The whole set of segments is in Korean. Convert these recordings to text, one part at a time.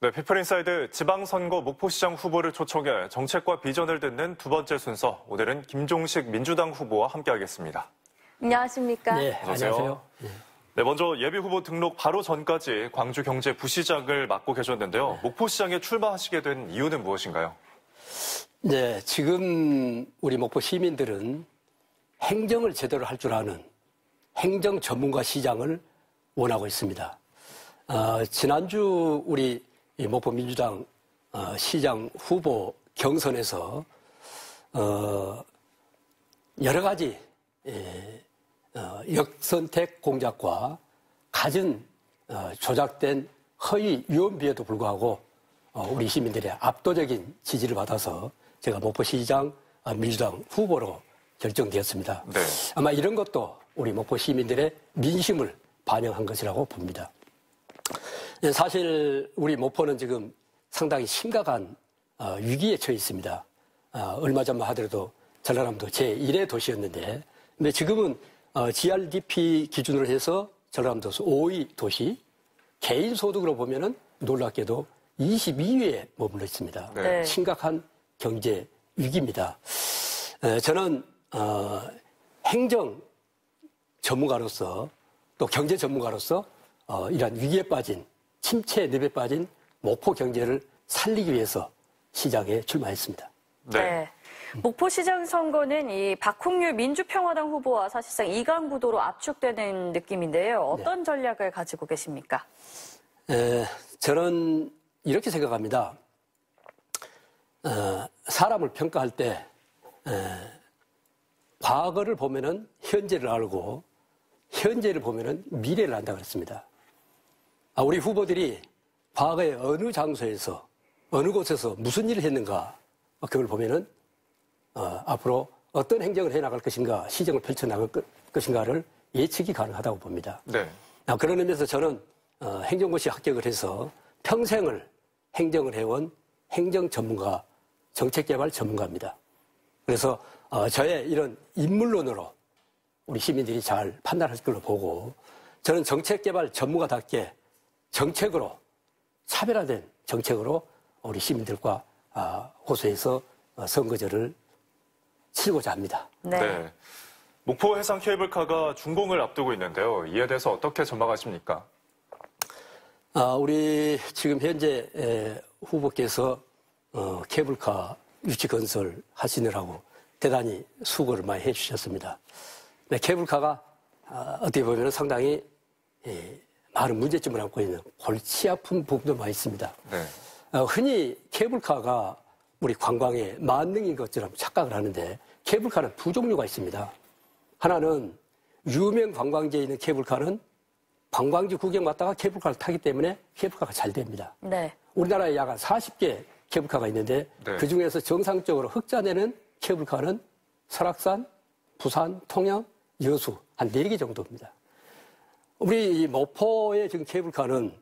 네, 피플인사이드 지방선거 목포시장 후보를 초청해 정책과 비전을 듣는 두 번째 순서. 오늘은 김종식 민주당 후보와 함께하겠습니다. 안녕하십니까? 네, 안녕하세요. 네, 먼저 예비후보 등록 바로 전까지 광주경제부시장을 맡고 계셨는데요. 목포시장에 출마하시게 된 이유는 무엇인가요? 네, 지금 우리 목포 시민들은 행정을 제대로 할 줄 아는 행정 전문가 시장을 원하고 있습니다. 지난주 우리 목포 민주당 시장 후보 경선에서 여러 가지 역선택 공작과 갖은 조작된 허위 유언비에도 불구하고 우리 시민들의 압도적인 지지를 받아서 제가 목포시장 민주당 후보로 결정되었습니다. 네. 아마 이런 것도 우리 목포 시민들의 민심을 반영한 것이라고 봅니다. 사실 우리 목포는 지금 상당히 심각한 위기에 처해 있습니다. 얼마 전만 하더라도 전라남도 제1의 도시였는데, 근데 지금은 GRDP 기준으로 해서 전라남도 5위 도시, 개인 소득으로 보면은 놀랍게도 22위에 머물러 있습니다. 네. 심각한 경제 위기입니다. 저는 행정 전문가로서 또 경제 전문가로서 이러한 위기에 빠진 침체 늪에 빠진 목포 경제를 살리기 위해서 시장에 출마했습니다. 네. 목포시장 선거는 이 박홍률 민주평화당 후보와 사실상 이강 구도로 압축되는 느낌인데요. 어떤 전략을 가지고 계십니까? 저는 이렇게 생각합니다. 사람을 평가할 때 과거를 보면은 현재를 알고 현재를 보면은 미래를 안다고 그랬습니다. 우리 후보들이 과거에 어느 장소에서 어느 곳에서 무슨 일을 했는가 그걸 보면은 앞으로 어떤 행정을 해나갈 것인가 시정을 펼쳐나갈 것인가를 예측이 가능하다고 봅니다. 네. 그런 의미에서 저는 행정고시 합격을 해서 평생을 행정을 해온 행정 전문가, 정책개발 전문가입니다. 그래서 저의 이런 인물론으로 우리 시민들이 잘 판단할 걸로 보고 저는 정책개발 전문가답게 정책으로 차별화된 정책으로 우리 시민들과 호소해서 선거제를 치르고자 합니다. 네. 목포 해상 케이블카가 준공을 앞두고 있는데요. 이에 대해서 어떻게 전망하십니까? 우리 지금 현재 후보께서 케이블카 유치 건설 하시느라고 대단히 수고를 많이 해주셨습니다. 네, 케이블카가 어떻게 보면 상당히 많은 문제점을 안고 있는 골치 아픈 부분도 많이 있습니다. 네. 흔히 케이블카가 우리 관광의 만능인 것처럼 착각을 하는데 케이블카는 두 종류가 있습니다. 하나는 유명 관광지에 있는 케이블카는 관광지 구경 왔다가 케이블카를 타기 때문에 케이블카가 잘 됩니다. 네. 우리나라에 약 40개 케이블카가 있는데 네. 그중에서 정상적으로 흑자내는 케이블카는 설악산, 부산, 통영, 여수 한 4개 정도입니다. 우리 목포의 지금 케이블카는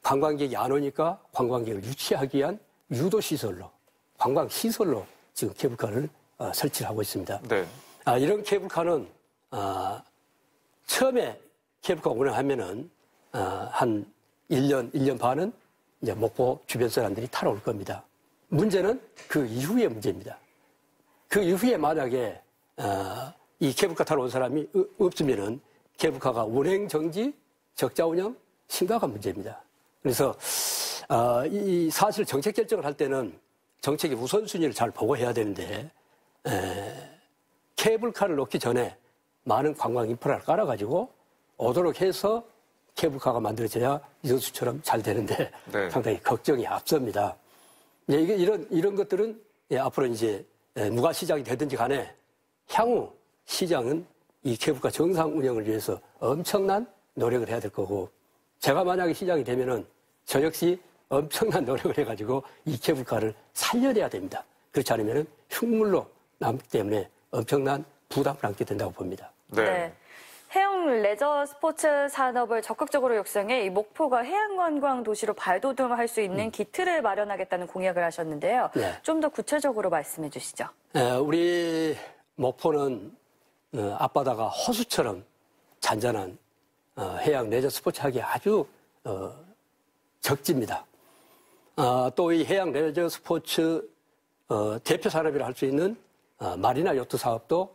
관광객이 안 오니까 관광객을 유치하기 위한 유도시설로, 관광시설로 지금 케이블카를 설치를 하고 있습니다. 네. 이런 케이블카는 처음에 케이블카 운행하면은 한 1년 반은 이제 목포 주변 사람들이 타러 올 겁니다. 문제는 그 이후의 문제입니다. 그 이후에 만약에 이 케이블카 타러 온 사람이 없으면은 케이블카가 운행 정지, 적자 운영 심각한 문제입니다. 그래서 이 사실 정책 결정을 할 때는 정책의 우선순위를 잘 보고 해야 되는데 케이블카를 놓기 전에 많은 관광 인프라를 깔아가지고 오도록 해서 케이블카가 만들어져야 여수처럼 잘 되는데 네. 상당히 걱정이 앞섭니다. 이런 것들은 앞으로 이제 누가 시장이 되든지 간에 향후 시장은 이 케이블카 정상 운영을 위해서 엄청난 노력을 해야 될 거고 제가 만약에 시장이 되면은 저 역시 엄청난 노력을 해가지고 이 케이블카를 살려내야 됩니다. 그렇지 않으면은 흉물로 남기 때문에 엄청난 부담을 안게 된다고 봅니다. 네. 해양 레저 스포츠 산업을 적극적으로 육성해 이 목포가 해양관광 도시로 발돋움할 수 있는 기틀을 마련하겠다는 공약을 하셨는데요. 네. 좀 더 구체적으로 말씀해 주시죠. 우리 목포는 앞바다가 호수처럼 잔잔한 해양 레저 스포츠 하기 아주 적지입니다. 또 이 해양 레저 스포츠 대표 산업이라 할 수 있는 마리나 요트 사업도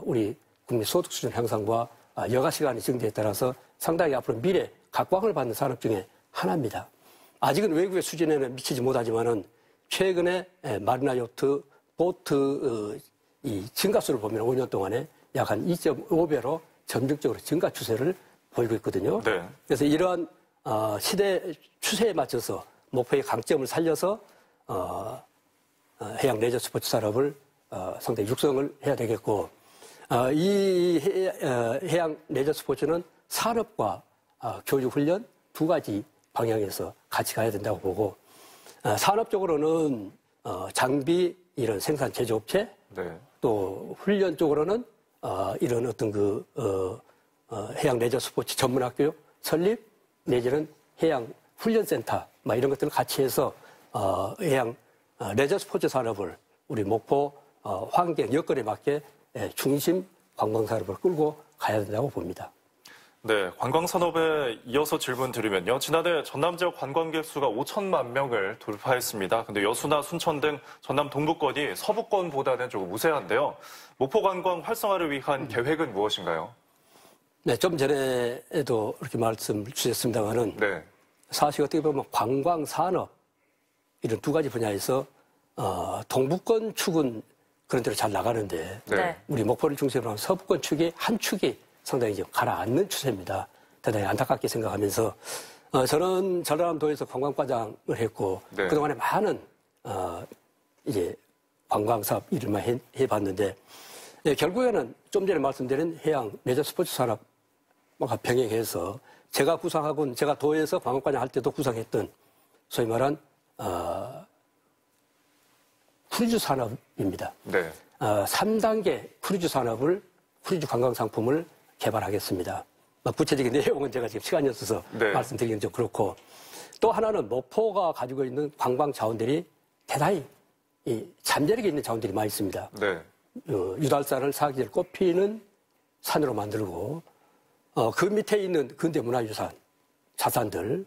우리 국민 소득 수준 향상과 여가 시간의 증대에 따라서 상당히 앞으로 미래 각광을 받는 산업 중에 하나입니다. 아직은 외국의 수준에는 미치지 못하지만은 최근에 마리나 요트 보트 이 증가수를 보면 5년 동안에 약 한 2.5배로 점진적으로 증가 추세를 보이고 있거든요. 네. 그래서 이러한 시대 추세에 맞춰서 목표의 강점을 살려서 해양 레저 스포츠 산업을 상당히 육성을 해야 되겠고 이 해양 레저 스포츠는 산업과 교육 훈련 두 가지 방향에서 같이 가야 된다고 보고 산업적으로는 장비 이런 생산 제조업체 네. 또 훈련 쪽으로는 이런 어떤 해양 레저 스포츠 전문학교 설립 내지는 해양 훈련센터 이런 것들을 같이 해서 해양 레저 스포츠 산업을 우리 목포 환경 여건에 맞게 중심 관광 산업을 끌고 가야 된다고 봅니다. 네, 관광산업에 이어서 질문 드리면요. 지난해 전남 지역 관광객 수가 5천만 명을 돌파했습니다. 근데 여수나 순천 등 전남 동부권이 서부권보다는 조금 우세한데요. 목포 관광 활성화를 위한 계획은 무엇인가요? 네, 좀 전에도 이렇게 말씀 주셨습니다만은 네. 사실 어떻게 보면 관광 산업 이런 두 가지 분야에서 동부권 축은 그런 데로 잘 나가는데 네. 우리 목포를 중심으로 한 서부권 축이 한 축이 상당히 이제 가라앉는 추세입니다. 대단히 안타깝게 생각하면서 저는 전라남도에서 관광과장을 했고 네. 그동안에 많은 이제 관광사업 일을만 해봤는데 결국에는 좀 전에 말씀드린 해양 레저 스포츠 산업과 병행해서 제가 구상하고 제가 도에서 관광과장 할 때도 구상했던 소위 말한 크루즈 산업입니다. 네. 3단계 크루즈 산업을 크루즈 관광 상품을 개발하겠습니다. 구체적인 내용은 제가 지금 시간이 없어서 네. 말씀드리기는 좀 그렇고 또 하나는 목포가 가지고 있는 관광 자원들이 대단히 잠재력이 있는 자원들이 많이 있습니다. 네. 유달산을 사기를 꼽히는 산으로 만들고 그 밑에 있는 근대문화유산 자산들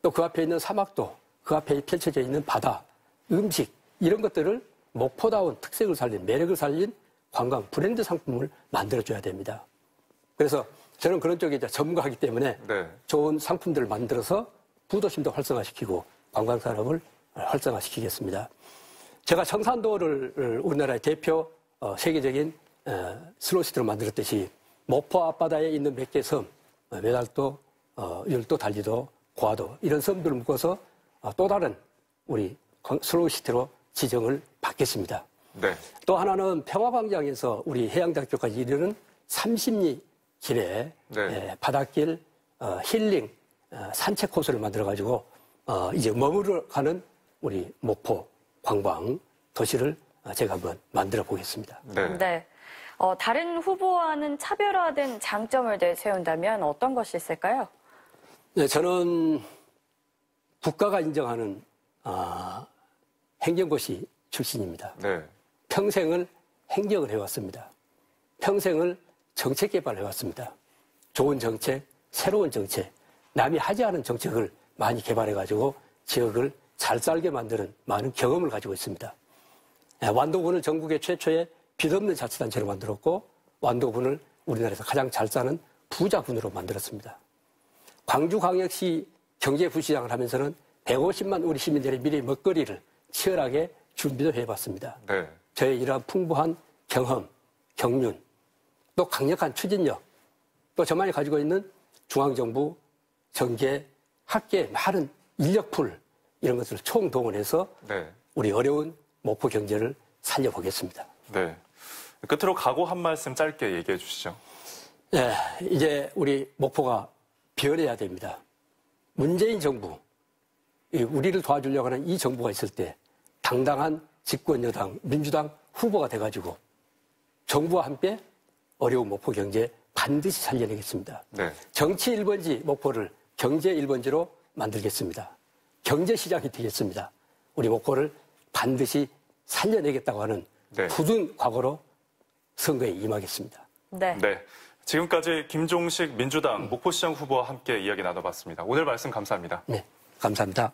또 그 앞에 있는 사막도 그 앞에 펼쳐져 있는 바다 음식 이런 것들을 목포다운 특색을 살린 매력을 살린 관광 브랜드 상품을 만들어줘야 됩니다. 그래서 저는 그런 쪽에 이제 전문가이기 때문에 네. 좋은 상품들을 만들어서 부도심도 활성화시키고 관광산업을 활성화시키겠습니다. 제가 청산도를 우리나라의 대표 세계적인 슬로우시티로 만들었듯이 목포 앞바다에 있는 몇 개 섬, 매달도, 율도, 달리도, 고화도 이런 섬들을 묶어서 또 다른 우리 슬로우시티로 지정을 받겠습니다. 네. 또 하나는 평화광장에서 우리 해양대학교까지 이르는 30리 길에 네. 바닷길 힐링 산책 코스를 만들어가지고 이제 머무러 가는 우리 목포 관광 도시를 제가 한번 만들어 보겠습니다. 네. 네. 다른 후보와는 차별화된 장점을 내세운다면 어떤 것이 있을까요? 네, 저는 국가가 인정하는 행정고시 출신입니다. 네. 평생을 행정을 해왔습니다. 평생을 정책 개발을 해왔습니다. 좋은 정책, 새로운 정책, 남이 하지 않은 정책을 많이 개발해가지고 지역을 잘 살게 만드는 많은 경험을 가지고 있습니다. 완도군을 전국의 최초의 빚 없는 자치단체로 만들었고 완도군을 우리나라에서 가장 잘 사는 부자군으로 만들었습니다. 광주광역시 경제부시장을 하면서는 150만 우리 시민들의 미래 먹거리를 치열하게 준비도 해봤습니다. 네. 저의 이러한 풍부한 경험, 경륜, 또 강력한 추진력, 또 저만이 가지고 있는 중앙정부, 정계, 학계 많은 인력풀 이런 것들을 총동원해서 네. 우리 어려운 목포 경제를 살려보겠습니다. 네. 끝으로 각오 한 말씀 짧게 얘기해 주시죠. 네, 이제 우리 목포가 변해야 됩니다. 문재인 정부, 우리를 도와주려고 하는 이 정부가 있을 때 당당한 집권 여당, 민주당 후보가 돼가지고 정부와 함께 어려운 목포 경제 반드시 살려내겠습니다. 네. 정치 1번지 목포를 경제 1번지로 만들겠습니다. 경제시장이 되겠습니다. 우리 목포를 반드시 살려내겠다고 하는 네. 굳은 각오로 선거에 임하겠습니다. 네. 네. 지금까지 김종식 민주당 목포시장 후보와 함께 이야기 나눠봤습니다. 오늘 말씀 감사합니다. 네, 감사합니다.